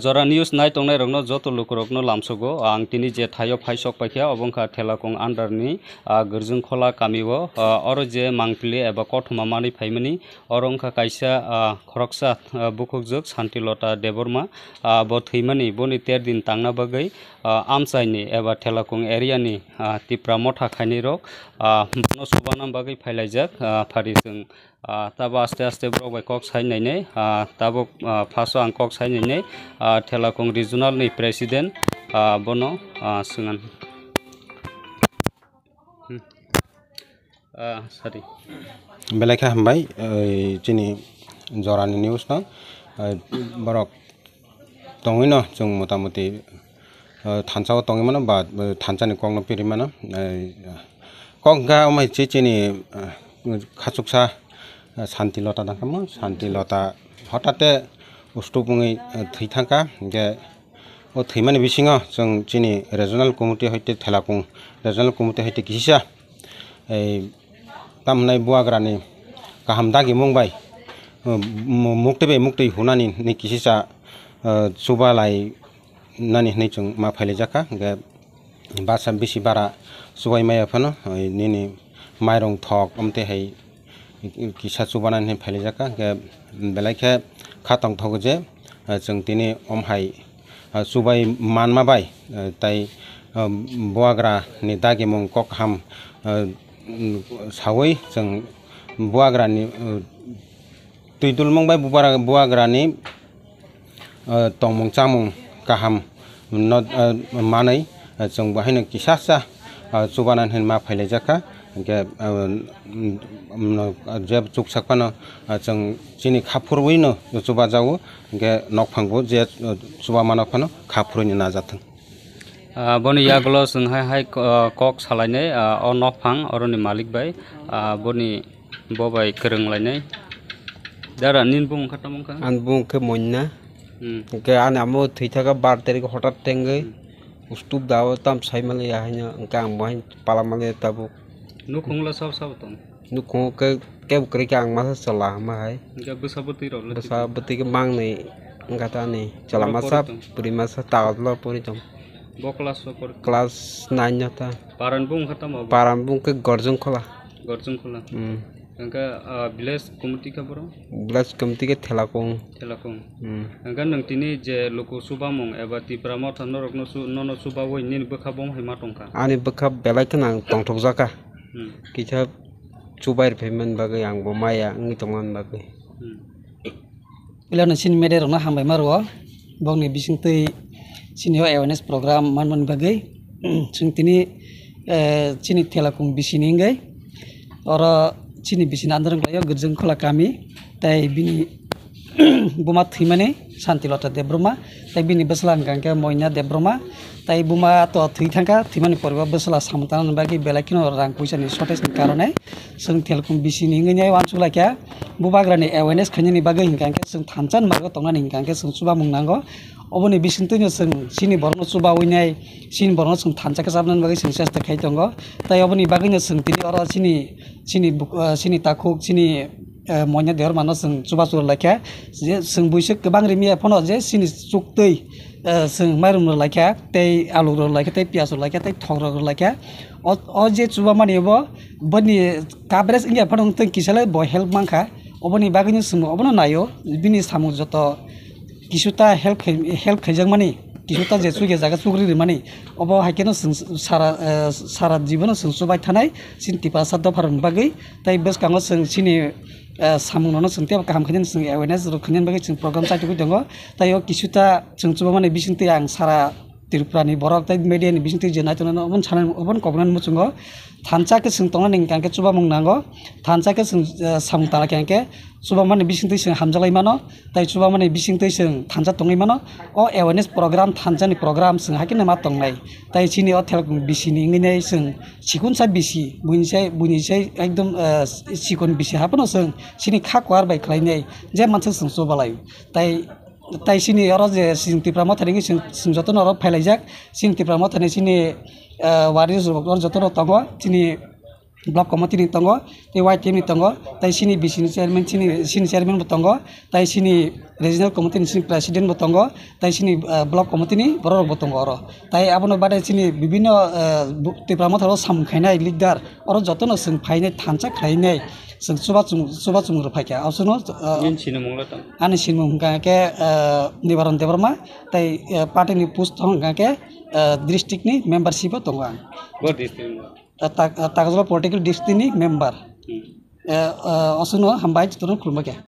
Jora news nai tongnai rokno joto lukurokno lamsogo ang tini je thayo phaisok paikha obongkha thelakong under ni Gerjung khola kamio oro je mangpili eba kothoma mani phaimani orongkha kaisa khoroksa bukhukjuk Santilota Deborma bo thimani boni 13 din tangna bagai amchaini eba thelakong area ni tipra motha khaini rok bono subana bagai phailajak phari jeng tabo aste aste brok bai kok sainai nei tabo phaso ang kok sainai nei thelakong regional ni president bono sungan sorry belakha hambai chini jorani news no borok tongino jong motamuti thanchao tongimano ba thanchani kongno pirimano kongga omai chini khachuksa Santilota dangkamo Santilota hotate ustupungi thithangka ge o thimani bisingo jong chini regional committee hoite thelakung regional committee hoite kisa ei tamnai buagrani kahamdagi mungbai mukti hunani ni kisisa subalai nani nei chung ma phailejaka ge basa bisi bara subai maya phano nini mairong thok amte hei kisa subana ni phailejaka ge belaikhe khatang thogoje chung tini omhai subai manma bai tai buagra ni dagi mung kokham sawai jeng buagrani tuidul mongbai buagrani tongmung chamung kaham not manai jeng bahina kisasa subanan hin ma phailejaka ge jeb chuk sakpano jeng chini khapurwino suba jawo ge nokphangbo je suba manapano khapurwini najathang boni yaglo sunghai kok salainai o nokphang oroni malik bai boni bobai kerenglainai dara ninbung khatamongka anbung ke monna ke anamo thithaka 12 tarik hotat tenge ustup daw tam saimale ya hanya engkang bahin palamale tabu nukhungla sab tong nukhung ke ukri kang masa salah ma hai ga busabati ro busabati ke mang nei engkata nei salah masa primasa tawla puri tom bo kelas 9 nyata paranbung ke Gerjung khola engka village committee ka boro village committee ke thelakong engka nang tini je loko subamong eba tipramo thano rokno nono suba woi nin bekhabong hima tongka ani bekhab belai kenang tongthok jaka kicha chubair payment bagai ang bomaya ngi tongan bagai ilana sin mede rona hambai maro bongni bisingtei senior awareness program man bagai sing tini chini thelakung bisini ngai ora chini bisini andarang layo Gerjung khola kami tai bini buma thimane Santilota Debroma tai bini beslang gangke moina Debroma tai buma to thithangka thimani porba besla samtanan bagi belakino rang puisani shortage ni karone sing thelakung bisini ngai wansula kya bubagrani awareness khanyani bagai hingkangke sing thanchan margo tongani hingkangke sing suba mungnango oboni bisingtino sing sini borno suba winai sini borno sing thanchaka sabnan bagai sing sesta khai tongo tai oboni bagino sing tini ora sini takhuk sini monya dehor mano sing suba sur lakha je sing buisek kebang rimi phono je sini chuktei sing mairum lakha tei alu ro lakha tei pias ro lakha tei thok ro lakha o je suba mani bo bani coverage india phono teng kisale bo help mangkha oboni bagino sing obono nayo bini samu joto kisuta help khaijak mani kisuta je suge jaga sugri mani obo haikeno sara jibono sing subai thanai sin tipa saddo pharon bagai tai bes kango sing sini samungno sing te kaham khanin sing awareness ro khanin bagai sing program chaitu dongo tai o kisuta sing suba mani bisingte ang sara Tripurani borok tai media ni bisingte jenai tono obon chanan obon kobnan muchungo thancha ke sing tonga ning kangke suba mungnango thancha ke sing samung tala kangke suba mani bisingte sing hamjalai mano tai suba mani bisingte sing thancha tongai mano o awareness program thancha ni program sing hakine ma tongnai tai chini o thelakung bisini ngai sing sikunsa bisi bunisai ekdom sikun bisi hapono sing sini khakwar bai khlainai je mansa sing subalai tai sini oro je sing tipramo thani sing jotono oro phailajak sing tipramo thani sini waris ro jotono tongo sini block committee ni tongo te white team ni tongo tai sini BC chairman sini chairman bo tongo tai sini regional committee ni sini president bo tongo tai sini block committee ni borok bo tongo oro tai abono bade sini bibinno te pramo tharo samkhainai leader oro jotono sing phainai thancha khainai sing suba chung ro phaikya ausuno yin chino mongla tam ani sinmung ka ke nibaran debarma tai party ni post thong ka ke district ni membership bo tongo go district Takazwa political district ni member. Asuno hambai turun kulma ke.